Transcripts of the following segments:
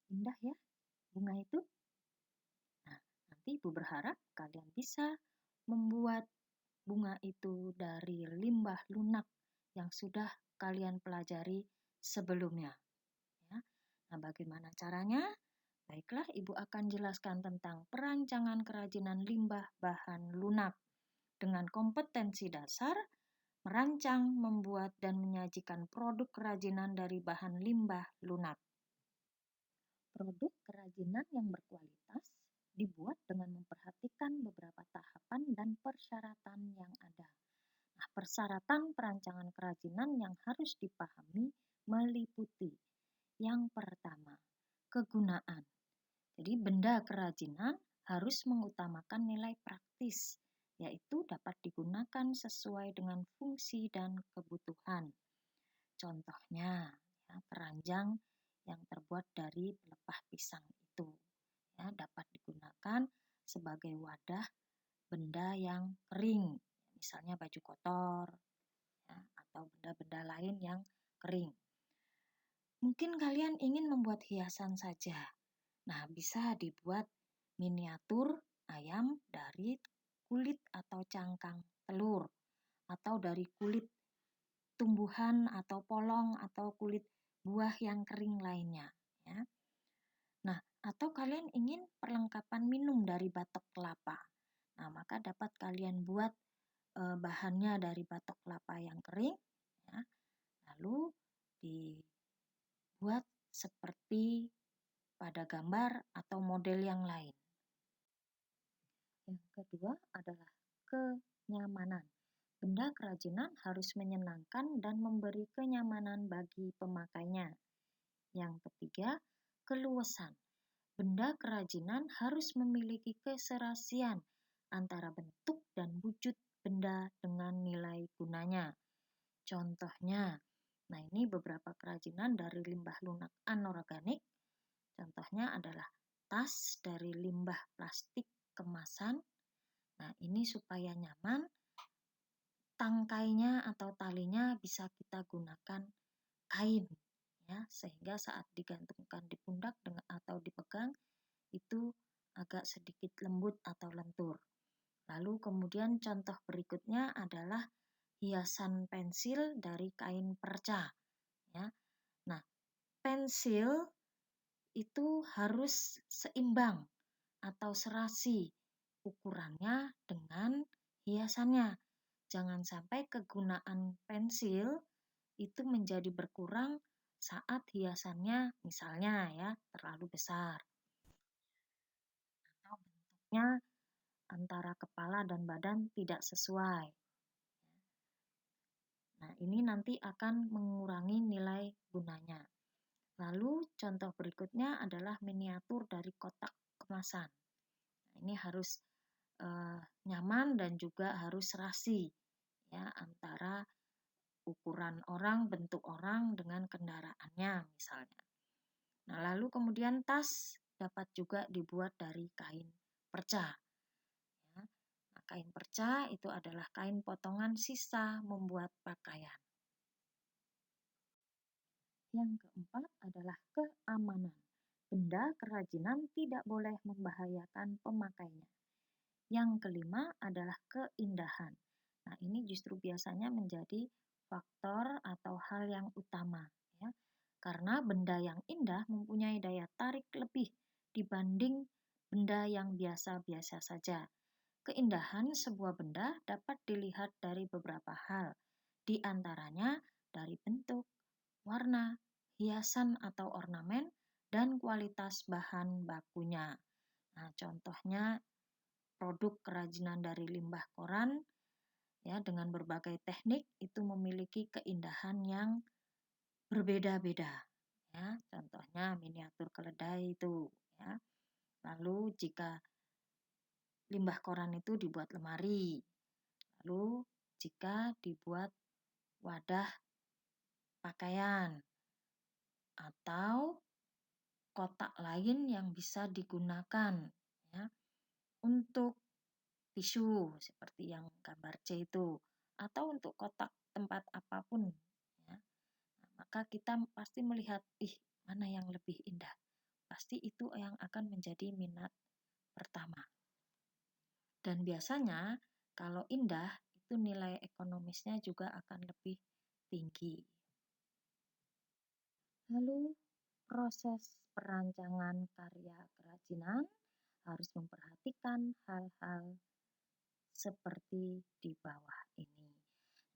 Indah ya bunga itu. Nah, nanti Ibu berharap kalian bisa membuat bunga itu dari limbah lunak yang sudah kalian pelajari sebelumnya. Ya. Nah, bagaimana caranya? Baiklah, Ibu akan jelaskan tentang perancangan kerajinan limbah bahan lunak dengan kompetensi dasar, merancang, membuat, dan menyajikan produk kerajinan dari bahan limbah lunak. Produk kerajinan yang berkualitas dibuat dengan memperhatikan beberapa tahapan dan persyaratan yang ada. Nah, persyaratan perancangan kerajinan yang harus dipahami meliputi yang pertama, kegunaan. Jadi benda kerajinan harus mengutamakan nilai praktis, yaitu dapat digunakan sesuai dengan fungsi dan kebutuhan. Contohnya, ya, keranjang yang terbuat dari pelepah pisang itu ya, dapat digunakan sebagai wadah benda yang kering, misalnya baju kotor ya, atau benda-benda lain yang kering. Mungkin kalian ingin membuat hiasan saja. Nah, bisa dibuat miniatur ayam dari kulit atau cangkang telur, atau dari kulit tumbuhan atau polong atau kulit buah yang kering lainnya. Ya. Nah, atau kalian ingin perlengkapan minum dari batok kelapa. Nah, maka dapat kalian buat bahannya dari batok kelapa yang kering, ya. Lalu dibuat seperti pada gambar atau model yang lain. Yang kedua adalah kenyamanan. Benda kerajinan harus menyenangkan dan memberi kenyamanan bagi pemakainya. Yang ketiga, keluasan. Benda kerajinan harus memiliki keserasian antara bentuk dan wujud benda dengan nilai gunanya. Contohnya, nah ini beberapa kerajinan dari limbah lunak anorganik. Contohnya adalah tas dari limbah plastik kemasan. Nah, ini supaya nyaman, tangkainya atau talinya bisa kita gunakan kain ya, sehingga saat digantungkan di pundak atau dipegang itu agak sedikit lembut atau lentur. Lalu kemudian contoh berikutnya adalah hiasan pensil dari kain perca ya. Nah, pensil itu harus seimbang atau serasi ukurannya dengan hiasannya. Jangan sampai kegunaan pensil itu menjadi berkurang saat hiasannya misalnya ya terlalu besar atau bentuknya antara kepala dan badan tidak sesuai. Nah, ini nanti akan mengurangi nilai gunanya. Lalu contoh berikutnya adalah miniatur dari kotak kemasan. Nah, ini harus nyaman dan juga harus serasi ya antara ukuran orang, bentuk orang dengan kendaraannya misalnya. Nah, lalu kemudian tas dapat juga dibuat dari kain perca. Ya. Nah, kain perca itu adalah kain potongan sisa membuat pakaian. Yang keempat adalah keamanan. Benda kerajinan tidak boleh membahayakan pemakainya. Yang kelima adalah keindahan. Nah, ini justru biasanya menjadi faktor atau hal yang utama ya. Karena benda yang indah mempunyai daya tarik lebih dibanding benda yang biasa-biasa saja. Keindahan sebuah benda dapat dilihat dari beberapa hal, di antaranya dari bentuk, warna, hiasan atau ornamen, dan kualitas bahan bakunya. Nah, contohnya produk kerajinan dari limbah koran ya dengan berbagai teknik itu memiliki keindahan yang berbeda-beda ya. Contohnya miniatur keledai itu ya. Lalu jika limbah koran itu dibuat lemari. Lalu jika dibuat wadah pakaian atau kotak lain yang bisa digunakan ya untuk tisu seperti yang gambar C itu atau untuk kotak tempat apapun ya. Nah, maka kita pasti melihat mana yang lebih indah. pasti itu yang akan menjadi minat pertama. Dan biasanya kalau indah itu nilai ekonomisnya juga akan lebih tinggi. Lalu proses perancangan karya kerajinan harus memperhatikan hal-hal seperti di bawah ini.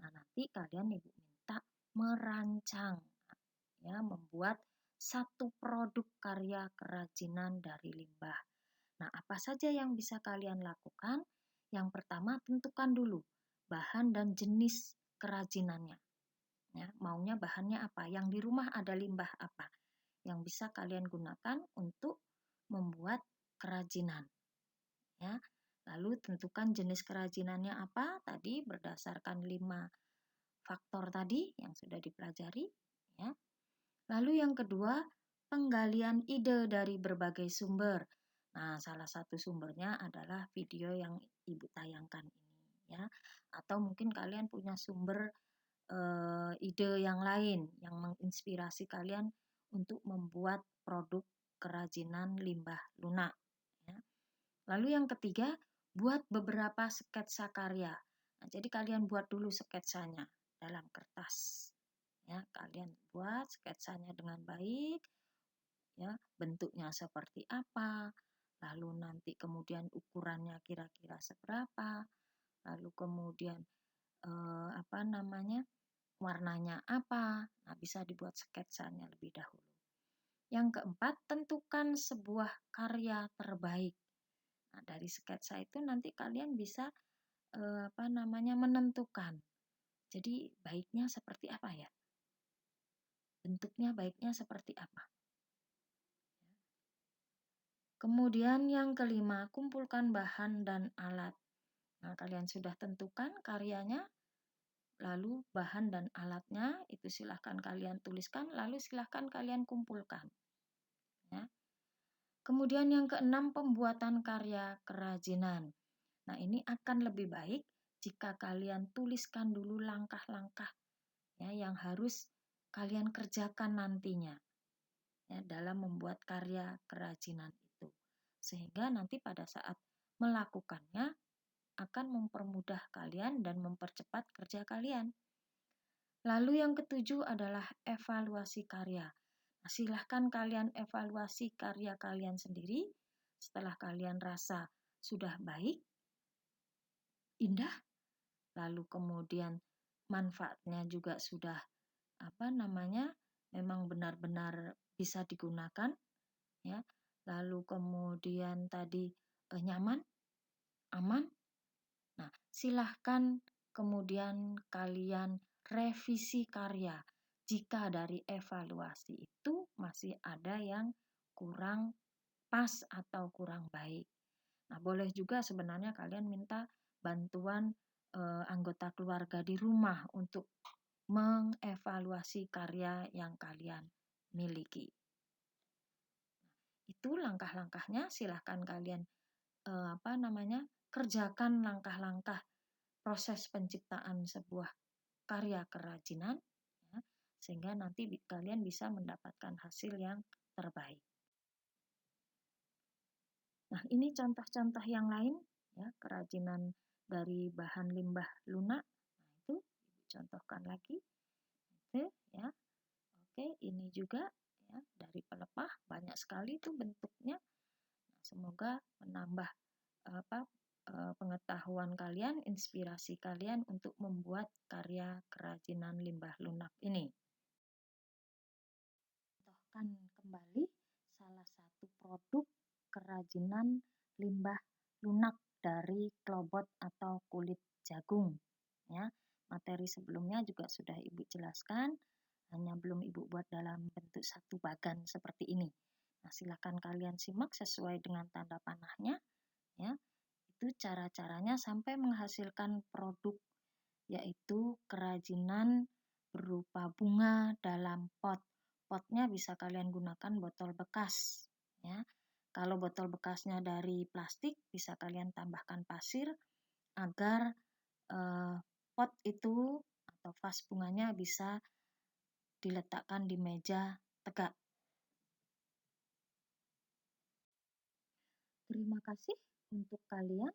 Nah, nanti kalian Ibu minta merancang, ya, membuat satu produk karya kerajinan dari limbah. Nah, apa saja yang bisa kalian lakukan? Yang pertama, tentukan dulu bahan dan jenis kerajinannya. Ya, maunya bahannya apa? Yang di rumah ada limbah apa? Yang bisa kalian gunakan untuk membuat kerajinan. Ya, lalu tentukan jenis kerajinannya apa? Tadi berdasarkan 5 faktor tadi yang sudah dipelajari. Ya. Lalu yang kedua, penggalian ide dari berbagai sumber. Nah, salah satu sumbernya adalah video yang Ibu tayangkan ini, ya. Atau mungkin kalian punya sumber ide yang lain yang menginspirasi kalian untuk membuat produk kerajinan limbah lunak. Ya. Lalu yang ketiga, buat beberapa sketsa karya. Nah, jadi kalian buat dulu sketsanya dalam kertas. Ya, kalian buat sketsanya dengan baik, ya, bentuknya seperti apa, lalu nanti kemudian ukurannya kira-kira seberapa, lalu kemudian apa namanya, warnanya apa. Nah, bisa dibuat sketsanya lebih dahulu. Yang keempat, tentukan sebuah karya terbaik. Nah, dari sketsa itu nanti kalian bisa apa namanya, menentukan. Jadi baiknya seperti apa ya? Bentuknya baiknya seperti apa? Kemudian yang kelima, kumpulkan bahan dan alat. Nah, kalian sudah tentukan karyanya, lalu bahan dan alatnya itu silahkan kalian tuliskan, lalu silahkan kalian kumpulkan. Ya. Kemudian yang keenam, pembuatan karya kerajinan. Nah, ini akan lebih baik jika kalian tuliskan dulu langkah-langkah ya yang harus kalian kerjakan nantinya ya dalam membuat karya kerajinan itu. Sehingga nanti pada saat melakukannya akan mempermudah kalian dan mempercepat kerja kalian. Lalu yang ketujuh adalah evaluasi karya. Nah, silahkan kalian evaluasi karya kalian sendiri setelah kalian rasa sudah baik, indah, lalu kemudian manfaatnya juga sudah apa namanya memang benar-benar bisa digunakan ya. Lalu kemudian tadi nyaman, aman. Nah, silahkan kemudian kalian revisi karya. Jika dari evaluasi itu masih ada yang kurang pas atau kurang baik. Nah, boleh juga sebenarnya kalian minta bantuan anggota keluarga di rumah untuk mengevaluasi karya yang kalian miliki. Itu langkah-langkahnya, silahkan kalian apa namanya kerjakan langkah-langkah proses penciptaan sebuah karya kerajinan, ya, sehingga nanti kalian bisa mendapatkan hasil yang terbaik. Nah, ini contoh-contoh yang lain, ya, kerajinan dari bahan limbah lunak. Nah, itu Ibu contohkan lagi. Itu, ya. Oke, ini juga ya dari pelepah banyak sekali itu bentuknya. Nah, semoga menambah apa pengetahuan kalian, inspirasi kalian untuk membuat karya kerajinan limbah lunak ini. Contohkan kembali salah satu produk kerajinan limbah lunak dari klobot atau kulit jagung. Ya, materi sebelumnya juga sudah Ibu jelaskan, hanya belum Ibu buat dalam bentuk satu bagan seperti ini. Nah, silakan kalian simak sesuai dengan tanda panahnya. Ya, itu cara-caranya sampai menghasilkan produk yaitu kerajinan berupa bunga dalam pot. Potnya bisa kalian gunakan botol bekas. Ya. Kalau botol bekasnya dari plastik, bisa kalian tambahkan pasir agar pot itu atau vas bunganya bisa diletakkan di meja tegak. terima kasih untuk kalian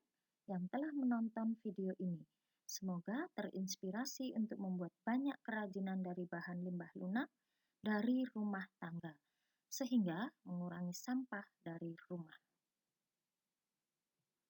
yang telah menonton video ini. Semoga terinspirasi untuk membuat banyak kerajinan dari bahan limbah lunak dari rumah tangga, sehingga mengurangi sampah dari rumah.